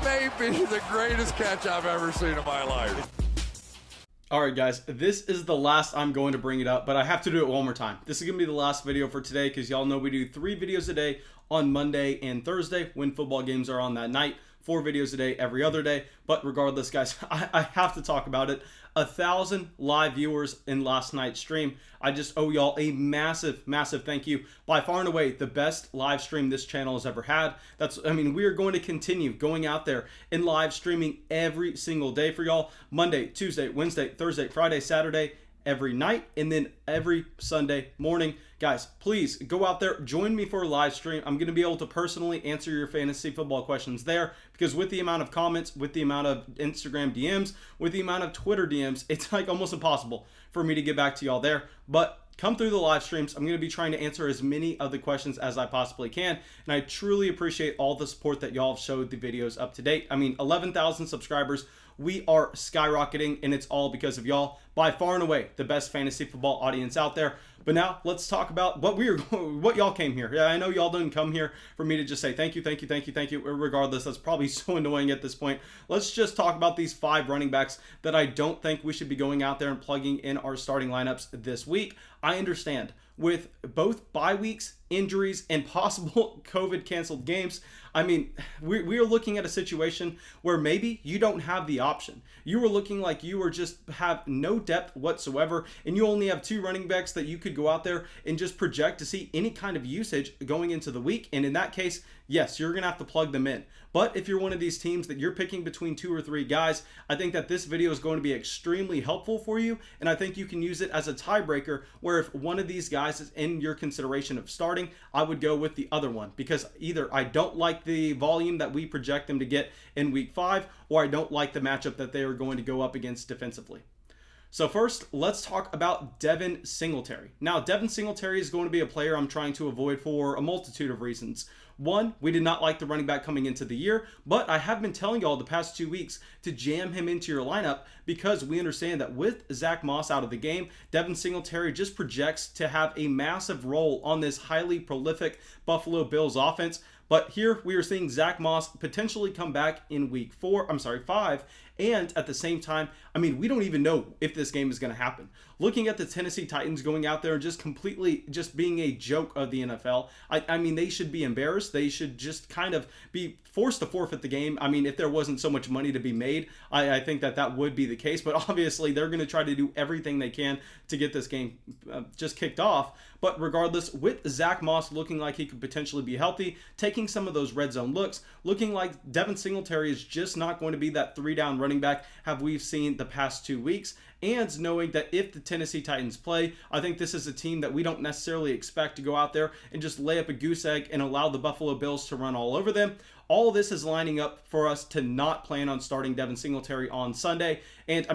That may be the greatest catch I've ever seen in my life. All right, guys, this is the last I'm going to bring it up, but I have to do it one more time. This is going to be the last video for today because y'all know we do 3 videos a day on Monday and Thursday when football games are on that night. 4 videos a day every other day. But regardless, guys, I have to talk about it. 1,000 live viewers in last night's stream. I just owe y'all a massive, massive thank you. By far and away, the best live stream this channel has ever had. We are going to continue going out there and live streaming every single day for y'all. Monday, Tuesday, Wednesday, Thursday, Friday, Saturday, every night, and then every Sunday morning. Guys, please go out there, join me for a live stream. I'm going to be able to personally answer your fantasy football questions there because with the amount of comments, with the amount of Instagram DMs, with the amount of Twitter DMs, it's like almost impossible for me to get back to y'all there. But come through the live streams. I'm going to be trying to answer as many of the questions as I possibly can. And I truly appreciate all the support that y'all have showed the videos up to date. 11,000 subscribers. We are skyrocketing, and it's all because of y'all. By far and away, the best fantasy football audience out there. But now let's talk about what y'all came here. Yeah, I know y'all didn't come here for me to just say thank you, thank you, thank you, thank you. Regardless, that's probably so annoying at this point. Let's just talk about these 5 running backs that I don't think we should be going out there and plugging in our starting lineups this week. I understand with both bye weeks, injuries, and possible COVID canceled games, we are looking at a situation where maybe you don't have the option. You are looking like you are just have no depth whatsoever, and you only have 2 running backs that you could go out there and just project to see any kind of usage going into the week. And in that case, yes, you're going to have to plug them in. But if you're one of these teams that you're picking between 2 or 3 guys, I think that this video is going to be extremely helpful for you. And I think you can use it as a tiebreaker where if one of these guys is in your consideration of starting, I would go with the other one because either I don't like the volume that we project them to get in week 5, or I don't like the matchup that they are going to go up against defensively. So first, let's talk about Devin Singletary. Now, Devin Singletary is going to be a player I'm trying to avoid for a multitude of reasons. One, we did not like the running back coming into the year, but I have been telling y'all the past 2 weeks to jam him into your lineup because we understand that with Zach Moss out of the game, Devin Singletary just projects to have a massive role on this highly prolific Buffalo Bills offense. But here we are seeing Zach Moss potentially come back in week 5. And at the same time, we don't even know if this game is going to happen. Looking at the Tennessee Titans going out there and just completely just being a joke of the NFL, they should be embarrassed. They should just kind of be forced to forfeit the game. If there wasn't so much money to be made, I think that would be the case. But obviously, they're going to try to do everything they can to get this game just kicked off. But regardless, with Zach Moss looking like he could potentially be healthy, taking some of those red zone looks, looking like Devin Singletary is just not going to be that 3-down running back have we've seen the past 2 weeks, and knowing that if the Tennessee Titans play, I think this is a team that we don't necessarily expect to go out there and just lay up a goose egg and allow the Buffalo Bills to run all over them. All this is lining up for us to not plan on starting Devin Singletary on Sunday, and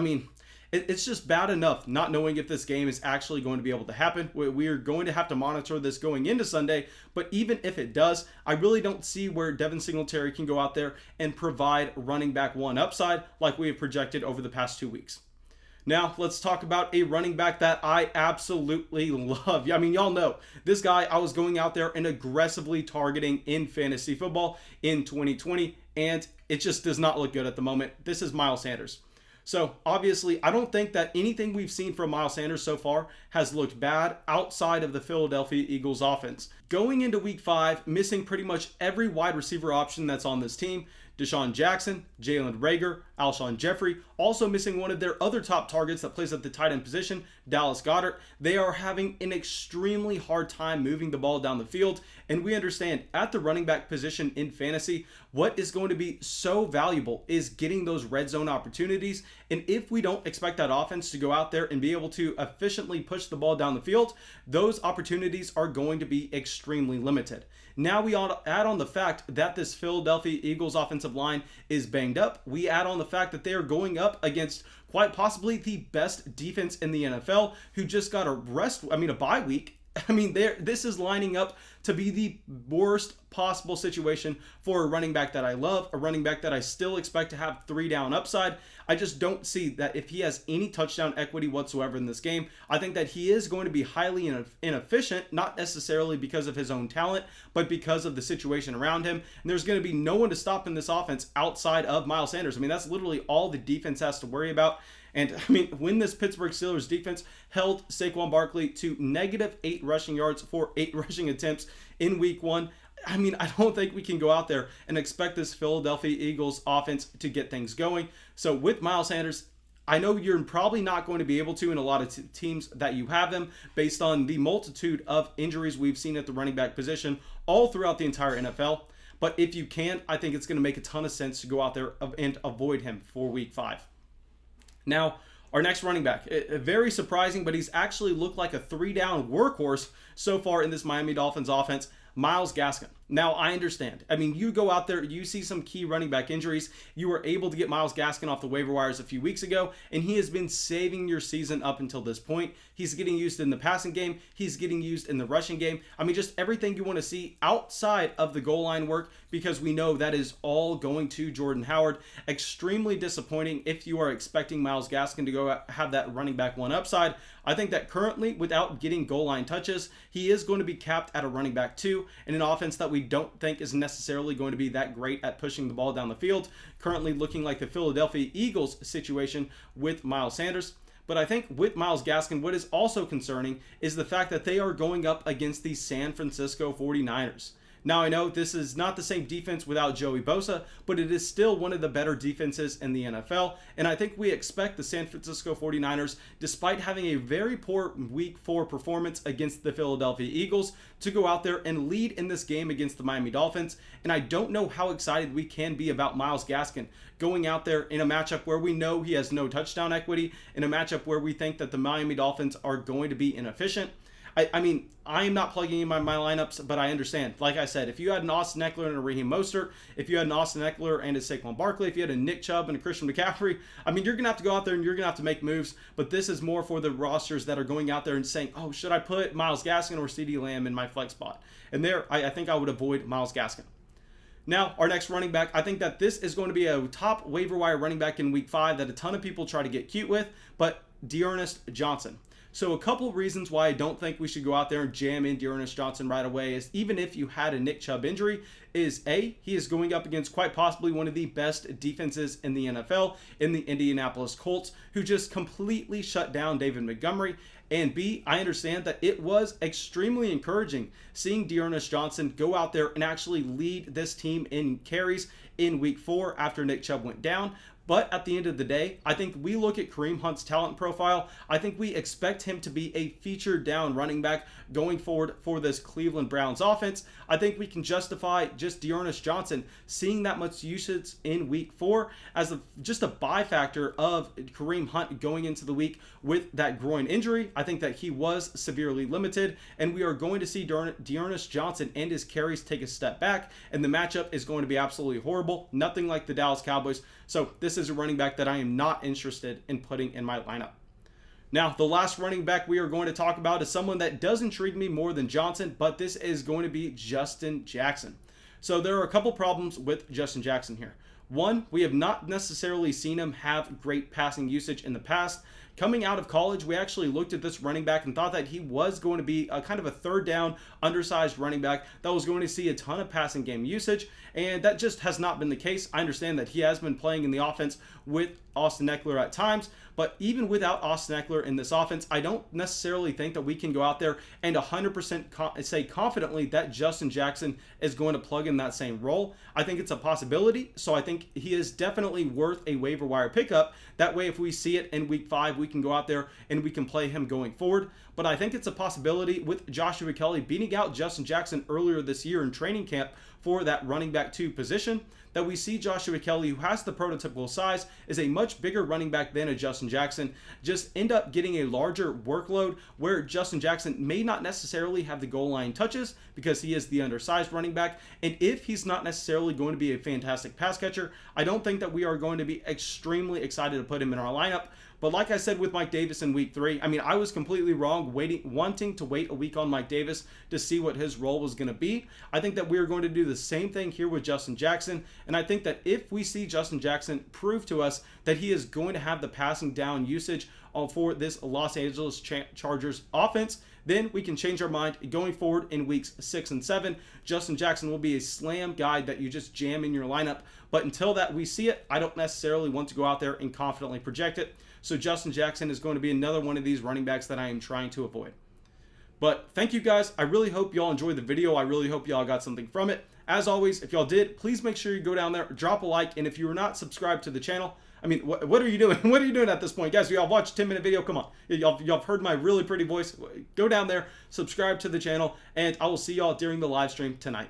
it's just bad enough not knowing if this game is actually going to be able to happen. We are going to have to monitor this going into Sunday, but even if it does, I really don't see where Devin Singletary can go out there and provide running back 1 upside like we have projected over the past 2 weeks. Now, let's talk about a running back that I absolutely love. Y'all know this guy I was going out there and aggressively targeting in fantasy football in 2020, and it just does not look good at the moment. This is Myles Sanders. So obviously, I don't think that anything we've seen from Myles Sanders so far has looked bad outside of the Philadelphia Eagles offense. Going into week 5, missing pretty much every wide receiver option that's on this team. Deshaun Jackson, Jalen Reagor, Alshon Jeffrey, also missing one of their other top targets that plays at the tight end position, Dallas Goedert. They are having an extremely hard time moving the ball down the field, and we understand at the running back position in fantasy, what is going to be so valuable is getting those red zone opportunities, and if we don't expect that offense to go out there and be able to efficiently push the ball down the field, those opportunities are going to be extremely limited. Now we ought to add on the fact that this Philadelphia Eagles offensive line is banged up. We add on the fact that they are going up against quite possibly the best defense in the NFL, who just got a bye week I mean, this is lining up to be the worst possible situation for a running back that I love, a running back that I still expect to have 3 down upside. I just don't see that if he has any touchdown equity whatsoever in this game. I think that he is going to be highly inefficient, not necessarily because of his own talent, but because of the situation around him. And there's going to be no one to stop in this offense outside of Myles Sanders. I mean, that's literally all the defense has to worry about. And I mean, when this Pittsburgh Steelers defense held Saquon Barkley to -8 rushing yards for 8 rushing attempts in week 1, I mean, I don't think we can go out there and expect this Philadelphia Eagles offense to get things going. So with Myles Sanders, I know you're probably not going to be able to in a lot of teams that you have them based on the multitude of injuries we've seen at the running back position all throughout the entire NFL. But if you can, I think it's going to make a ton of sense to go out there and avoid him for week 5. Now, our next running back, very surprising, but he's actually looked like a 3-down workhorse so far in this Miami Dolphins offense, Myles Gaskin. Now, I understand. I mean, you go out there, you see some key running back injuries. You were able to get Myles Gaskin off the waiver wires a few weeks ago, and he has been saving your season up until this point. He's getting used in the passing game. He's getting used in the rushing game. I mean, just everything you want to see outside of the goal line work, because we know that is all going to Jordan Howard. Extremely disappointing if you are expecting Myles Gaskin to go have that running back 1 upside. I think that currently, without getting goal line touches, he is going to be capped at a running back 2 in an offense that we don't think is necessarily going to be that great at pushing the ball down the field. Currently looking like the Philadelphia Eagles situation with Myles Sanders. But I think with Myles Gaskin, what is also concerning is the fact that they are going up against the San Francisco 49ers. Now, I know this is not the same defense without Joey Bosa, but it is still one of the better defenses in the NFL. And I think we expect the San Francisco 49ers, despite having a very poor Week 4 performance against the Philadelphia Eagles, to go out there and lead in this game against the Miami Dolphins. And I don't know how excited we can be about Myles Gaskin going out there in a matchup where we know he has no touchdown equity, in a matchup where we think that the Miami Dolphins are going to be inefficient. I mean, I am not plugging in my lineups, but I understand. Like I said, if you had an Austin Eckler and a Raheem Mostert, if you had an Austin Eckler and a Saquon Barkley, if you had a Nick Chubb and a Christian McCaffrey, I mean, you're going to have to go out there and you're going to have to make moves. But this is more for the rosters that are going out there and saying, oh, should I put Myles Gaskin or CeeDee Lamb in my flex spot? And there, I think I would avoid Myles Gaskin. Now, our next running back, I think that this is going to be a top waiver wire running back in week 5 that a ton of people try to get cute with, but D'Ernest Johnson. So a couple of reasons why I don't think we should go out there and jam in D'Ernest Johnson right away is, even if you had a Nick Chubb injury, is A, he is going up against quite possibly one of the best defenses in the NFL in the Indianapolis Colts, who just completely shut down David Montgomery. And B, I understand that it was extremely encouraging seeing D'Ernest Johnson go out there and actually lead this team in carries in week 4 after Nick Chubb went down. But at the end of the day, I think we look at Kareem Hunt's talent profile. I think we expect him to be a featured down running back going forward for this Cleveland Browns offense. I think we can justify just D'Ernest Johnson seeing that much usage in week 4 as just a buy factor of Kareem Hunt going into the week with that groin injury. I think that he was severely limited, and we are going to see D'Ernest Johnson and his carries take a step back, and the matchup is going to be absolutely horrible. Nothing like the Dallas Cowboys. So this is a running back that I am not interested in putting in my lineup. Now, the last running back we are going to talk about is someone that does intrigue me more than Johnson, but this is going to be Justin Jackson. So there are a couple problems with Justin Jackson here. One, we have not necessarily seen him have great passing usage in the past. Coming out of college, we actually looked at this running back and thought that he was going to be a kind of a third down, undersized running back that was going to see a ton of passing game usage, and that just has not been the case. I understand that he has been playing in the offense with Austin Eckler at times, but even without Austin Eckler in this offense, I don't necessarily think that we can go out there and 100% say confidently that Justin Jackson is going to plug in that same role. I think it's a possibility, so I think he is definitely worth a waiver wire pickup. That way, if we see it in week 5, we can go out there and we can play him going forward. But I think it's a possibility with Joshua Kelly beating out Justin Jackson earlier this year in training camp for that running back 2 position, that we see Joshua Kelly, who has the prototypical size, is a much bigger running back than a Justin Jackson, just end up getting a larger workload where Justin Jackson may not necessarily have the goal line touches because he is the undersized running back. And if he's not necessarily going to be a fantastic pass catcher, I don't think that we are going to be extremely excited to put him in our lineup. But like I said with Mike Davis in week 3, I mean, I was completely wrong wanting to wait a week on Mike Davis to see what his role was going to be. I think that we're going to do the same thing here with Justin Jackson. And I think that if we see Justin Jackson prove to us that he is going to have the passing down usage for this Los Angeles Chargers offense, then we can change our mind. Going forward in weeks 6 and 7, Justin Jackson will be a slam guy that you just jam in your lineup. But until that we see it, I don't necessarily want to go out there and confidently project it. So Justin Jackson is going to be another one of these running backs that I am trying to avoid. But thank you guys. I really hope y'all enjoyed the video. I really hope y'all got something from it. As always, if y'all did, please make sure you go down there, drop a like, and if you are not subscribed to the channel, I mean, what are you doing? What are you doing at this point? Guys, y'all watched a 10-minute video. Come on. Y'all heard my really pretty voice. Go down there, subscribe to the channel, and I will see y'all during the live stream tonight.